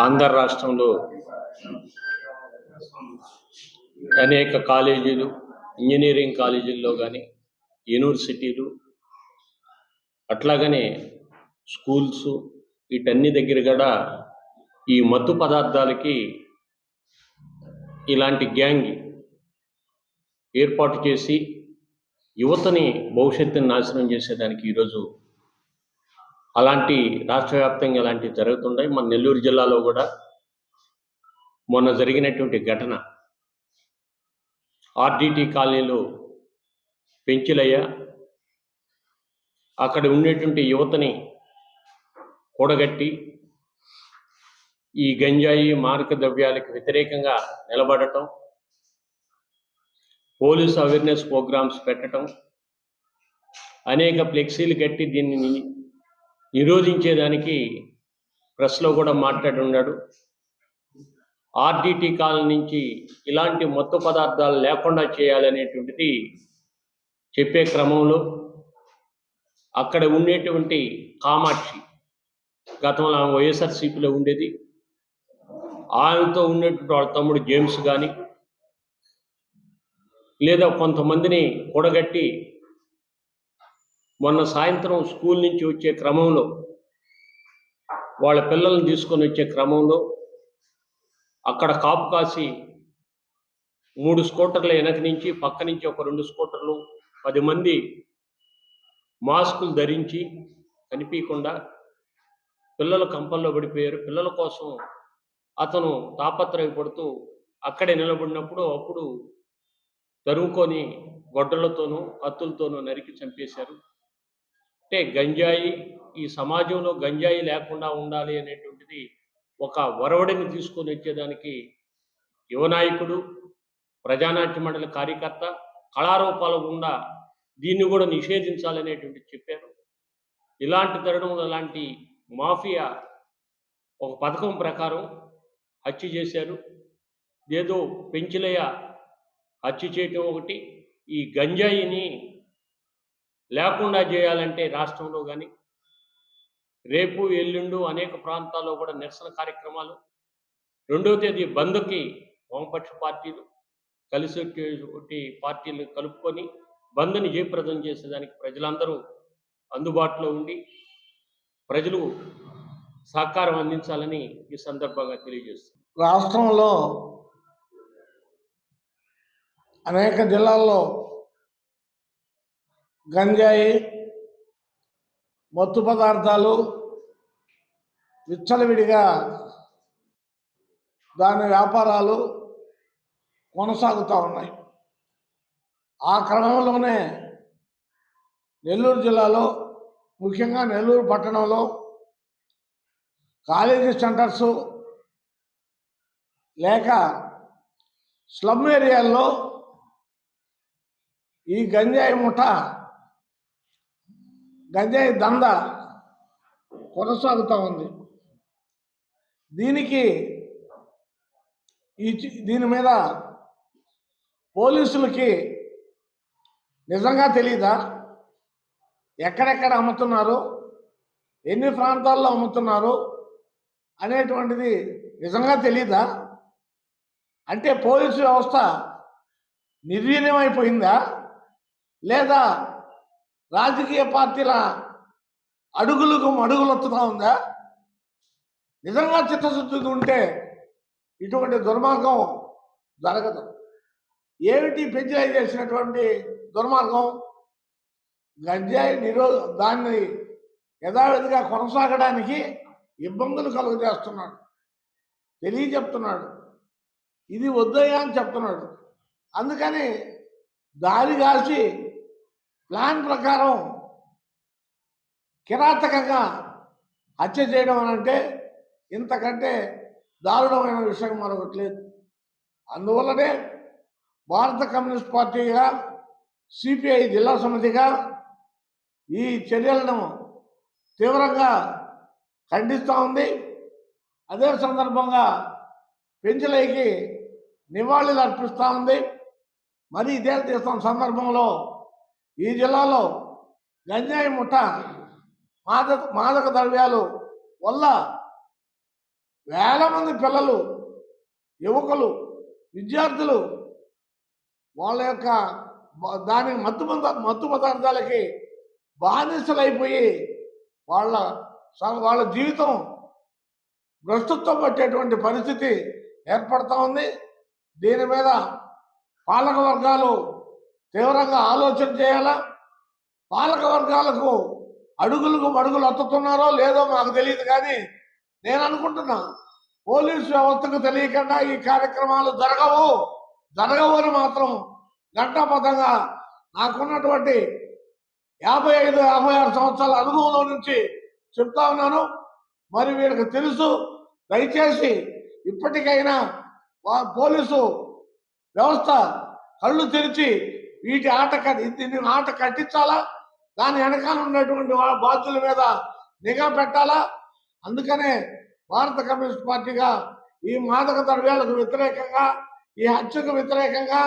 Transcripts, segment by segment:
ఆంధ్ర రాష్ట్రంలో అనేక కాలేజీలు, ఇంజనీరింగ్ కాలేజీల్లో కానీ, యూనివర్సిటీలు, అట్లాగనే స్కూల్స్, వీటన్ని దగ్గర కూడా ఈ మత్తు పదార్థాలకి ఇలాంటి గ్యాంగ్ ఏర్పాటు చేసి యువతని భవిష్యత్తుని నాశనం చేసేదానికి ఈరోజు అలాంటి రాష్ట్ర వ్యాప్తంగా ఇలాంటివి జరుగుతుంటాయి. మన నెల్లూరు జిల్లాలో కూడా మొన్న జరిగినటువంటి ఘటన ఆర్డిటి కాలనీలో పెంచిలయ్య అక్కడ ఉండేటువంటి యువతని కూడగట్టి ఈ గంజాయి మారక ద్రవ్యాలకు వ్యతిరేకంగా నిలబడటం, పోలీసు అవేర్నెస్ ప్రోగ్రామ్స్ పెట్టడం, అనేక ఫ్లెక్సీలు కట్టి దీన్ని నిరోధించేదానికి ప్రెస్లో కూడా మాట్లాడి ఉన్నాడు. ఆర్డిటి కాలనీ నుంచి ఇలాంటి మత్తు పదార్థాలు లేకుండా చేయాలనేటువంటిది చెప్పే క్రమంలో అక్కడ ఉండేటువంటి కామాక్షి, గతంలో వైఎస్ఆర్సీపీలో ఉండేది, ఆయనతో ఉండేటువంటి వాళ్ళ తమ్ముడు జేమ్స్ కానీ లేదా కొంతమందిని కూడగట్టి మొన్న సాయంత్రం స్కూల్ నుంచి వచ్చే క్రమంలో వాళ్ళ పిల్లల్ని తీసుకొని వచ్చే క్రమంలో అక్కడ కాపు కాసి 3 స్కూటర్ల వెనక నుంచి పక్క నుంచి ఒక 2 స్కూటర్లు 10 మంది మాస్కులు ధరించి కనిపించకుండా పిల్లలు కంపల్లో పడిపోయారు. పిల్లల కోసం అతను తాపత్రయపడుతూ అక్కడే నిలబడినప్పుడు అప్పుడు తరుముకొని గొడ్డలతోనూ కత్తులతోనూ నరికి చంపేశారు. అంటే గంజాయి, ఈ సమాజంలో గంజాయి లేకుండా ఉండాలి అనేటువంటిది ఒక వరవడిని తీసుకొని వచ్చేదానికి యువనాయకుడు, ప్రజానాట్య మండలి కార్యకర్త కళారూపాల గుండా దీన్ని కూడా నిషేధించాలనేటువంటి చెప్పారు. ఇలాంటి తరుణంలో ఇలాంటి మాఫియా ఒక పథకం ప్రకారం హత్య చేశారు. ఏదో పెంచిలయ్య హత్య చేయటం ఒకటి, ఈ గంజాయిని లేకుండా చేయాలంటే రాష్ట్రంలో కానీ రేపు ఎల్లుండు అనేక ప్రాంతాల్లో కూడా నిరసన కార్యక్రమాలు. 2వ తేదీ బంద్కి వామపక్ష పార్టీలు కలిసి పార్టీలు కలుపుకొని బంద్ని జయప్రదం చేసేదానికి ప్రజలందరూ అందుబాటులో ఉండి ప్రజలు సహకారం అందించాలని ఈ సందర్భంగా తెలియజేస్తారు. రాష్ట్రంలో అనేక జిల్లాల్లో గంజాయి, మత్తు పదార్థాలు విచ్చలవిడిగా దాని వ్యాపారాలు కొనసాగుతూ ఉన్నాయి. ఆ క్రమంలోనే నెల్లూరు జిల్లాలో, ముఖ్యంగా నెల్లూరు పట్టణంలో కాలేజీ సెంటర్సు లేక స్లమ్ ఏరియాల్లో ఈ గంజాయి ముఠా, గంజాయి దంద కొనసాగుతూ ఉంది. దీని మీద పోలీసులకి నిజంగా తెలీదా? ఎక్కడెక్కడ అమ్ముతున్నారు, ఎన్ని ప్రాంతాల్లో అమ్ముతున్నారు అనేటువంటిది నిజంగా తెలీదా? అంటే పోలీసు వ్యవస్థ నిర్వీర్యమైపోయిందా, లేదా రాజకీయ పార్టీల అడుగులకు మడుగులొత్తుతా ఉందా? నిజంగా చిత్తశుద్ధి ఉంటే ఇటువంటి దుర్మార్గం జరగదు. ఏమిటి పెంచిలయ్య చేసినటువంటి దుర్మార్గం? గంజాయి దాన్ని యథావిధిగా కొనసాగడానికి ఇబ్బందులు కలుగజేస్తున్నాడు, తెలియచెప్తున్నాడు, ఇది వద్దయ్యా అని చెప్తున్నాడు. అందుకని దారి కాసి ప్లాన్ ప్రకారం కిరాతకంగా హత్య చేయడం అంటే ఇంతకంటే దారుణమైన విషయం మరొకటి లేదు. అందువల్లనే భారత కమ్యూనిస్ట్ పార్టీగా, సిపిఐ జిల్లా సమితిగా ఈ చర్యలను తీవ్రంగా ఖండిస్తూ ఉంది. అదే సందర్భంగా పెంచిలయ్యకి నివాళులు అర్పిస్తూ ఉంది. మరి ఇదే సందర్భంలో ఈ జిల్లాలో గంజాయి ముఠా, మాదక ద్రవ్యాలు వల్ల వేల మంది పిల్లలు, యువకులు, విద్యార్థులు వాళ్ళ యొక్క దాని మత్తు పదార్థాలకి బానిసలైపోయి వాళ్ళ జీవితం భ్రష్టత్వం పట్టేటువంటి పరిస్థితి ఏర్పడతా ఉంది. దీని మీద పాలక వర్గాలు తీవ్రంగా ఆలోచన చేయాలా. పాలక వర్గాలకు అడుగులకు మడుగులు అత్తుతున్నారో లేదో మాకు తెలియదు, కానీ నేను అనుకుంటున్నా పోలీసు వ్యవస్థకు తెలియకుండా ఈ కార్యక్రమాలు జరగవు అని మాత్రం ఘంటాపథంగా నాకున్నటువంటి 55-56 సంవత్సరాల అనుభవంలో నుంచి చెప్తా ఉన్నాను. మరి వీళ్ళకి తెలుసు. దయచేసి ఇప్పటికైనా పోలీసు వ్యవస్థ కళ్ళు తెరిచి దీన్ని ఆట కట్టించాలా, దాని వెనకాల ఉన్నటువంటి బాధ్యుల మీద నిఘా పెట్టాలా. అందుకనే భారత కమ్యూనిస్ట్ పార్టీగా ఈ మాదక ద్రవ్యాలకు వ్యతిరేకంగా, ఈ హత్యకు వ్యతిరేకంగా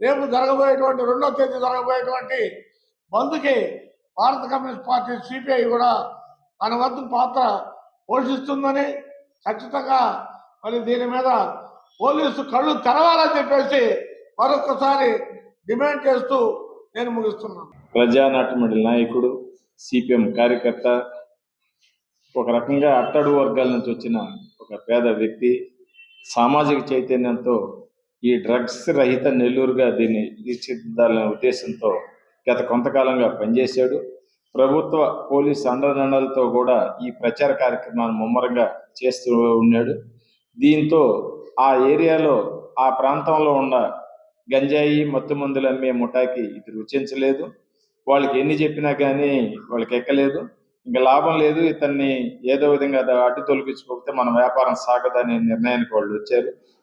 రేపు జరగబోయేటువంటి 2వ తేదీ జరగబోయేటువంటి బంద్కి భారత కమ్యూనిస్ట్ పార్టీ సిపిఐ కూడా తన వంతు పాత్ర పోషిస్తుందని, ఖచ్చితంగా మరి దీని మీద పోలీసు కళ్ళు తెరవాలని చెప్పేసి మరొకసారి డిమాండ్ చేస్తూ నేను ముగిస్తున్నాను. ప్రజానాట్యమండలి నాయకుడు, సిపిఎం కార్యకర్త, ఒక రకంగా అట్టడుగు వర్గాల నుంచి వచ్చిన ఒక పేద వ్యక్తి, సామాజిక చైతన్యంతో ఈ డ్రగ్స్ రహిత నెల్లూరుగా దీన్ని తీర్చిదిద్దాలనే ఉద్దేశంతో గత కొంతకాలంగా పనిచేశాడు. ప్రభుత్వ పోలీసు అండదండలతో కూడా ఈ ప్రచార కార్యక్రమాన్ని ముమ్మరంగా చేస్తూ ఉన్నాడు. దీంతో ఆ ఏరియాలో, ఆ ప్రాంతంలో ఉన్న గంజాయి మత్తు మందులు అమ్మే ముఠాకి ఇది రుచించలేదు. వాళ్ళకి ఎన్ని చెప్పినా కానీ వాళ్ళకి ఎక్కలేదు. ఇంకా లాభం లేదు, ఇతన్ని ఏదో విధంగా అడ్డు తొలగించుకోకపోతే మన వ్యాపారం సాగదనే నిర్ణయానికి వాళ్ళు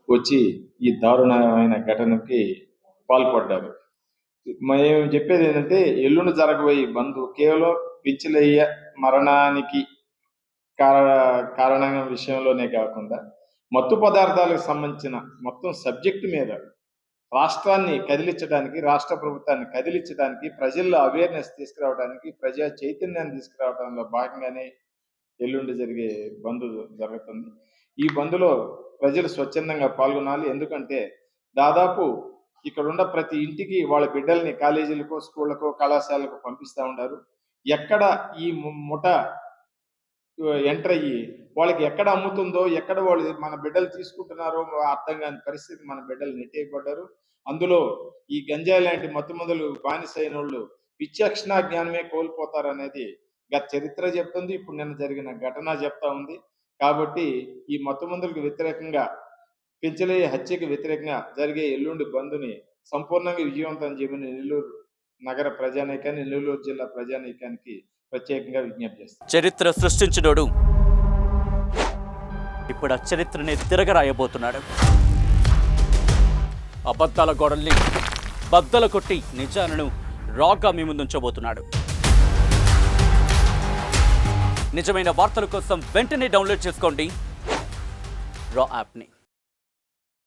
వచ్చి ఈ దారుణమైన ఘటనకి పాల్పడ్డారు. మేము చెప్పేది ఏంటంటే, ఎల్లుండి జరగబోయే బంద్ కేవలం పిచ్చిలయ్య మరణానికి కారణమైన విషయంలోనే కాకుండా మత్తు పదార్థాలకు సంబంధించిన మొత్తం సబ్జెక్టు మీద రాష్ట్రాన్ని కదిలించడానికి, రాష్ట్ర ప్రభుత్వాన్ని కదిలించడానికి, ప్రజల్లో అవేర్నెస్ తీసుకురావడానికి, ప్రజా చైతన్యాన్ని తీసుకురావడంలో భాగంగానే ఎల్లుండి జరిగే బంద్ జరుగుతుంది. ఈ బంద్లో ప్రజలు స్వచ్ఛందంగా పాల్గొనాలి. ఎందుకంటే దాదాపు ఇక్కడ ఉన్న ప్రతి ఇంటికి వాళ్ళ బిడ్డల్ని కాలేజీలకు, స్కూళ్లకు, కళాశాలకు పంపిస్తూ ఉంటారు. ఎక్కడ ఈ ముఠ ఎంటర్ అయ్యి వాళ్ళకి ఎక్కడ అమ్ముతుందో, ఎక్కడ వాళ్ళు మన బిడ్డలు తీసుకుంటున్నారో అర్థం కాని పరిస్థితి మన బిడ్డలు నెట్టేయబడ్డారు. అందులో ఈ గంజాయి లాంటి మత్తుమందులు బానిసైన వాళ్ళు విచక్షణ జ్ఞానమే కోల్పోతారనేది గత చరిత్ర చెప్తుంది. ఇప్పుడు నిన్న జరిగిన ఘటన చెప్తా ఉంది. కాబట్టి ఈ మత్తుమందులకు వ్యతిరేకంగా, పెంచలయ్య హత్యకు వ్యతిరేకంగా జరిగే ఎల్లుండి బంద్ని సంపూర్ణంగా విజయవంతం చేయమని నెల్లూరు నగర ప్రజానీకాన్ని, నెల్లూరు జిల్లా ప్రజానీకానికి ప్రత్యేకంగా విజ్ఞప్తి చేస్తారు. చరిత్ర సృష్టించినోడు ఇప్పుడు ఆ చరిత్రని తిరగరాయబోతున్నాడు. అబద్ధాల గోడల్ని బద్దలు కొట్టి నిజాలను రాగా మీ ముందుంచబోతున్నాడు. నిజమైన వార్తల కోసం వెంటనే డౌన్లోడ్ చేసుకోండి రా యాప్ని.